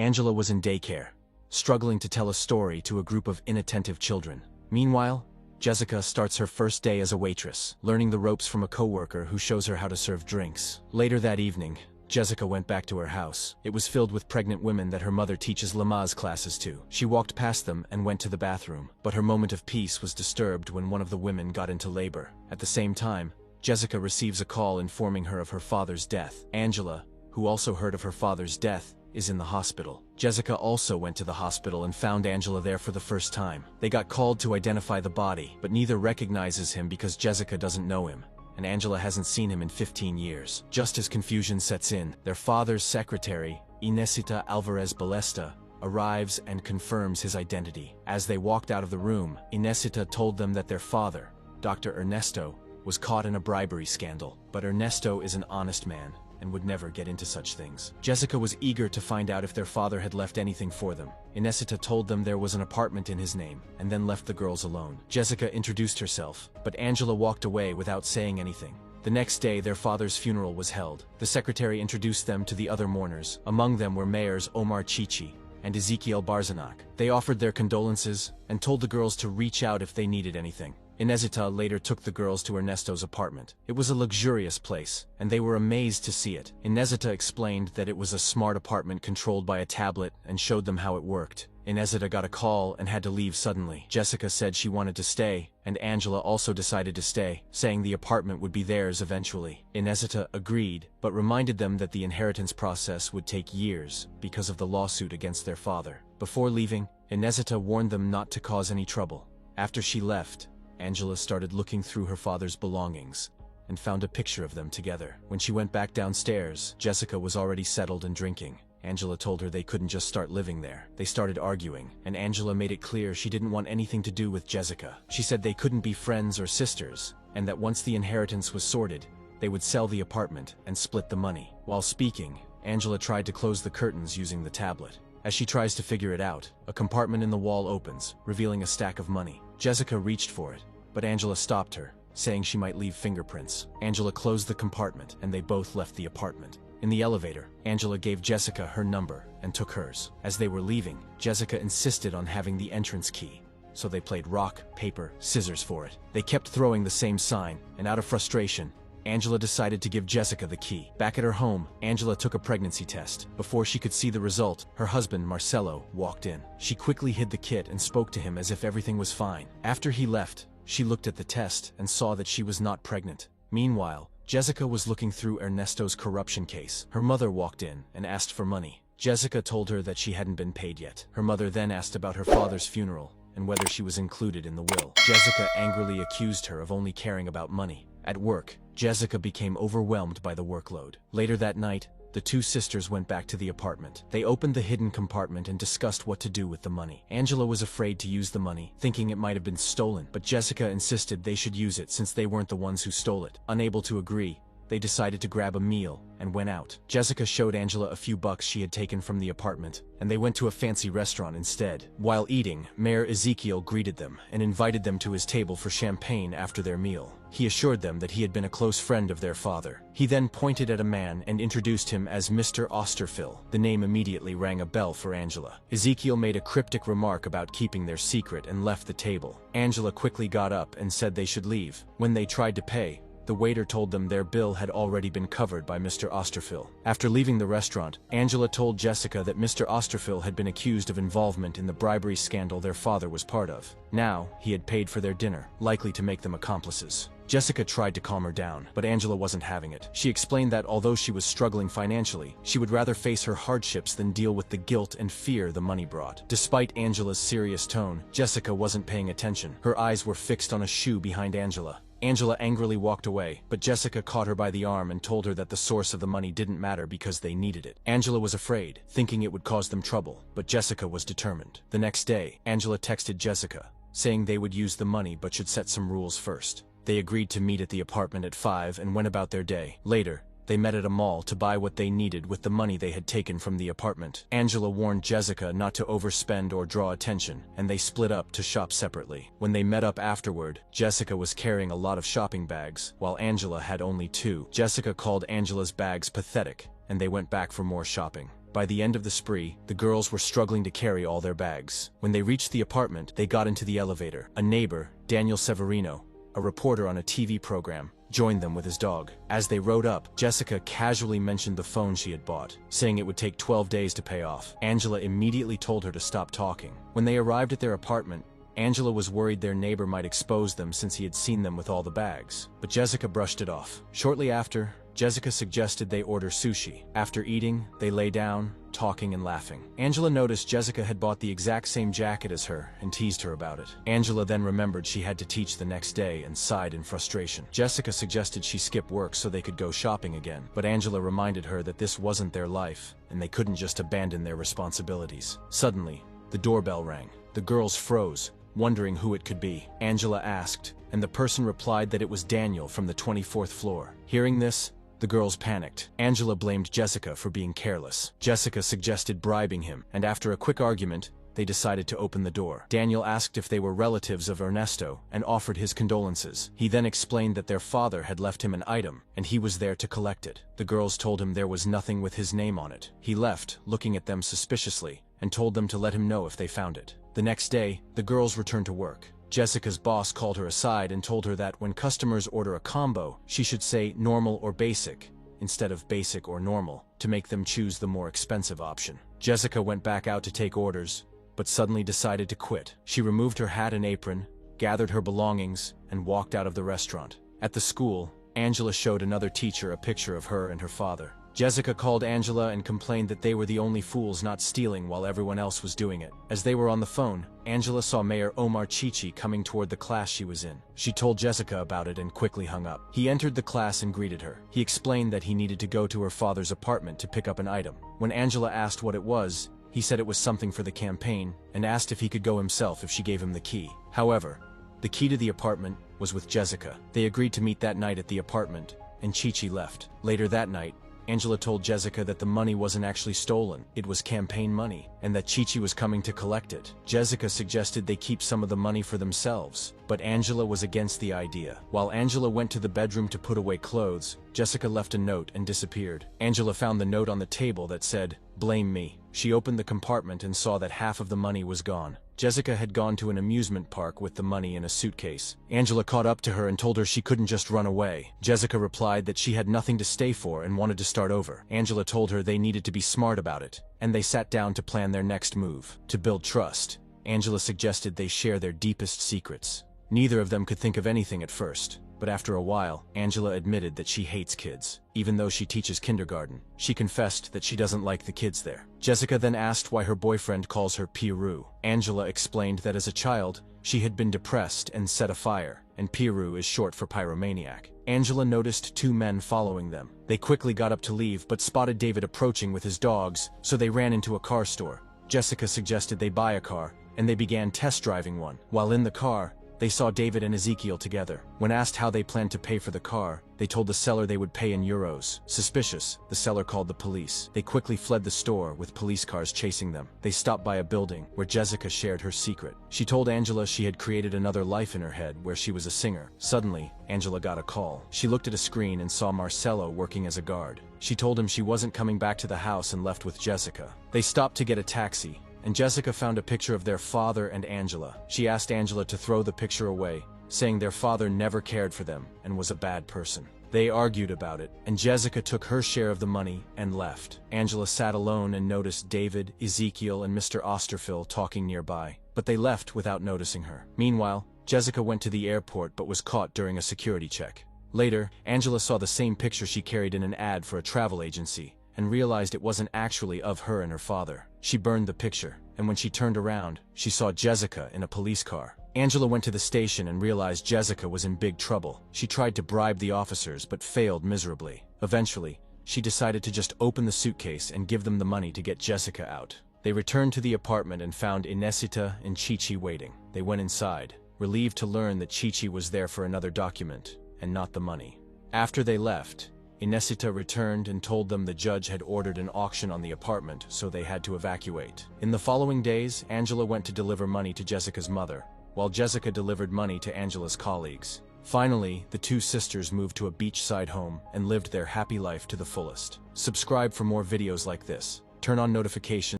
Angela was in daycare, struggling to tell a story to a group of inattentive children. Meanwhile, Jessica starts her first day as a waitress, learning the ropes from a coworker who shows her how to serve drinks. Later that evening, Jessica went back to her house. It was filled with pregnant women that her mother teaches Lamaze classes to. She walked past them and went to the bathroom, but her moment of peace was disturbed when one of the women got into labor. At the same time, Jessica receives a call informing her of her father's death. Angela, who also heard of her father's death, is in the hospital. Jessica also went to the hospital and found Angela there for the first time. They got called to identify the body, but neither recognizes him because Jessica doesn't know him, and Angela hasn't seen him in 15 years. Just as confusion sets in, their father's secretary, Inesita Alvarez Balesta, arrives and confirms his identity. As they walked out of the room, Inesita told them that their father, Dr. Ernesto, was caught in a bribery scandal, but Ernesto is an honest man and would never get into such things. Jessica was eager to find out if their father had left anything for them. Inesita told them there was an apartment in his name, and then left the girls alone. Jessica introduced herself, but Angela walked away without saying anything. The next day, their father's funeral was held. The secretary introduced them to the other mourners. Among them were mayors Omar Chichi and Ezekiel Barzanak. They offered their condolences and told the girls to reach out if they needed anything. Inesita later took the girls to Ernesto's apartment. It was a luxurious place, and they were amazed to see it. Inesita explained that it was a smart apartment controlled by a tablet and showed them how it worked. Inesita got a call and had to leave suddenly. Jessica said she wanted to stay, and Angela also decided to stay, saying the apartment would be theirs eventually. Inesita agreed, but reminded them that the inheritance process would take years because of the lawsuit against their father. Before leaving, Inesita warned them not to cause any trouble. After she left, Angela started looking through her father's belongings and found a picture of them together. When she went back downstairs, Jessica was already settled and drinking. Angela told her they couldn't just start living there. They started arguing, and Angela made it clear she didn't want anything to do with Jessica. She said they couldn't be friends or sisters, and that once the inheritance was sorted, they would sell the apartment and split the money. While speaking, Angela tried to close the curtains using the tablet. As she tries to figure it out, a compartment in the wall opens, revealing a stack of money. Jessica reached for it, but Angela stopped her, saying she might leave fingerprints. Angela closed the compartment, and they both left the apartment. In the elevator, Angela gave Jessica her number and took hers. As they were leaving, Jessica insisted on having the entrance key, so they played rock, paper, scissors for it. They kept throwing the same sign, and out of frustration, Angela decided to give Jessica the key. Back at her home, Angela took a pregnancy test. Before she could see the result, her husband, Marcelo, walked in. She quickly hid the kit and spoke to him as if everything was fine. After he left, she looked at the test and saw that she was not pregnant. Meanwhile, Jessica was looking through Ernesto's corruption case. Her mother walked in and asked for money. Jessica told her that she hadn't been paid yet. Her mother then asked about her father's funeral and whether she was included in the will. Jessica angrily accused her of only caring about money. At work, Jessica became overwhelmed by the workload. Later that night, the two sisters went back to the apartment. They opened the hidden compartment and discussed what to do with the money. Angela was afraid to use the money, thinking it might have been stolen, but Jessica insisted they should use it since they weren't the ones who stole it. Unable to agree, they decided to grab a meal and went out. Jessica showed Angela a few bucks she had taken from the apartment, and they went to a fancy restaurant instead. While eating, Mayor Ezekiel greeted them and invited them to his table for champagne after their meal. He assured them that he had been a close friend of their father. He then pointed at a man and introduced him as Mr. Osterfil. The name immediately rang a bell for Angela. Ezekiel made a cryptic remark about keeping their secret and left the table. Angela quickly got up and said they should leave. When they tried to pay, the waiter told them their bill had already been covered by Mr. Osterfil. After leaving the restaurant, Angela told Jessica that Mr. Osterfil had been accused of involvement in the bribery scandal their father was part of. Now, he had paid for their dinner, likely to make them accomplices. Jessica tried to calm her down, but Angela wasn't having it. She explained that although she was struggling financially, she would rather face her hardships than deal with the guilt and fear the money brought. Despite Angela's serious tone, Jessica wasn't paying attention. Her eyes were fixed on a shoe behind Angela. Angela angrily walked away, but Jessica caught her by the arm and told her that the source of the money didn't matter because they needed it. Angela was afraid, thinking it would cause them trouble, but Jessica was determined. The next day, Angela texted Jessica, saying they would use the money but should set some rules first. They agreed to meet at the apartment at 5 and went about their day. Later, they met at a mall to buy what they needed with the money they had taken from the apartment. Angela warned Jessica not to overspend or draw attention, and they split up to shop separately. When they met up afterward, Jessica was carrying a lot of shopping bags, while Angela had only 2. Jessica called Angela's bags pathetic, and they went back for more shopping. By the end of the spree, the girls were struggling to carry all their bags. When they reached the apartment, they got into the elevator. A neighbor, Daniel Severino, a reporter on a TV program, joined them with his dog. As they rode up, Jessica casually mentioned the phone she had bought, saying it would take 12 days to pay off. Angela immediately told her to stop talking. When they arrived at their apartment, Angela was worried their neighbor might expose them since he had seen them with all the bags, but Jessica brushed it off. Shortly after, Jessica suggested they order sushi. After eating, they lay down, talking and laughing. Angela noticed Jessica had bought the exact same jacket as her and teased her about it. Angela then remembered she had to teach the next day and sighed in frustration. Jessica suggested she skip work so they could go shopping again, but Angela reminded her that this wasn't their life and they couldn't just abandon their responsibilities. Suddenly, the doorbell rang. The girls froze, wondering who it could be. Angela asked, and the person replied that it was Daniel from the 24th floor. Hearing this, the girls panicked. Angela blamed Jessica for being careless. Jessica suggested bribing him, and after a quick argument, they decided to open the door. Daniel asked if they were relatives of Ernesto and offered his condolences. He then explained that their father had left him an item, and he was there to collect it. The girls told him there was nothing with his name on it. He left, looking at them suspiciously, and told them to let him know if they found it. The next day, the girls returned to work. Jessica's boss called her aside and told her that when customers order a combo, she should say normal or basic, instead of basic or normal, to make them choose the more expensive option. Jessica went back out to take orders, but suddenly decided to quit. She removed her hat and apron, gathered her belongings, and walked out of the restaurant. At the school, Angela showed another teacher a picture of her and her father. Jessica called Angela and complained that they were the only fools not stealing while everyone else was doing it. As they were on the phone, Angela saw Mayor Omar Chichi coming toward the class she was in. She told Jessica about it and quickly hung up. He entered the class and greeted her. He explained that he needed to go to her father's apartment to pick up an item. When Angela asked what it was, he said it was something for the campaign and asked if he could go himself if she gave him the key. However, the key to the apartment was with Jessica. They agreed to meet that night at the apartment, and Chichi left. Later that night, Angela told Jessica that the money wasn't actually stolen, it was campaign money, and that Chichi was coming to collect it. Jessica suggested they keep some of the money for themselves, but Angela was against the idea. While Angela went to the bedroom to put away clothes, Jessica left a note and disappeared. Angela found the note on the table that said, "Blame me." She opened the compartment and saw that half of the money was gone. Jessica had gone to an amusement park with the money in a suitcase. Angela caught up to her and told her she couldn't just run away. Jessica replied that she had nothing to stay for and wanted to start over. Angela told her they needed to be smart about it, and they sat down to plan their next move. To build trust, Angela suggested they share their deepest secrets. Neither of them could think of anything at first, but after a while, Angela admitted that she hates kids. Even though she teaches kindergarten, she confessed that she doesn't like the kids there. Jessica then asked why her boyfriend calls her Piru. Angela explained that as a child, she had been depressed and set a fire, and Piru is short for pyromaniac. Angela noticed two men following them. They quickly got up to leave but spotted David approaching with his dogs, so they ran into a car store. Jessica suggested they buy a car, and they began test driving one. While in the car, they saw David and Ezekiel together. When asked how they planned to pay for the car, they told the seller they would pay in euros. Suspicious, the seller called the police. They quickly fled the store with police cars chasing them. They stopped by a building where Jessica shared her secret. She told Angela she had created another life in her head where she was a singer. Suddenly, Angela got a call. She looked at a screen and saw Marcelo working as a guard. She told him she wasn't coming back to the house and left with Jessica. They stopped to get a taxi, and Jessica found a picture of their father and Angela. She asked Angela to throw the picture away, saying their father never cared for them and was a bad person. They argued about it, and Jessica took her share of the money and left. Angela sat alone and noticed David, Ezekiel, and Mr. Osterfield talking nearby, but they left without noticing her. Meanwhile, Jessica went to the airport but was caught during a security check. Later, Angela saw the same picture she carried in an ad for a travel agency, and realized it wasn't actually of her and her father. She burned the picture, and when she turned around, she saw Jessica in a police car. Angela went to the station and realized Jessica was in big trouble. She tried to bribe the officers but failed miserably. Eventually, she decided to just open the suitcase and give them the money to get Jessica out. They returned to the apartment and found Inesita and Chichi waiting. They went inside, relieved to learn that Chichi was there for another document, and not the money. After they left, Inesita returned and told them the judge had ordered an auction on the apartment, so they had to evacuate. In the following days, Angela went to deliver money to Jessica's mother, while Jessica delivered money to Angela's colleagues. Finally, the two sisters moved to a beachside home and lived their happy life to the fullest. Subscribe for more videos like this. turn on notifications,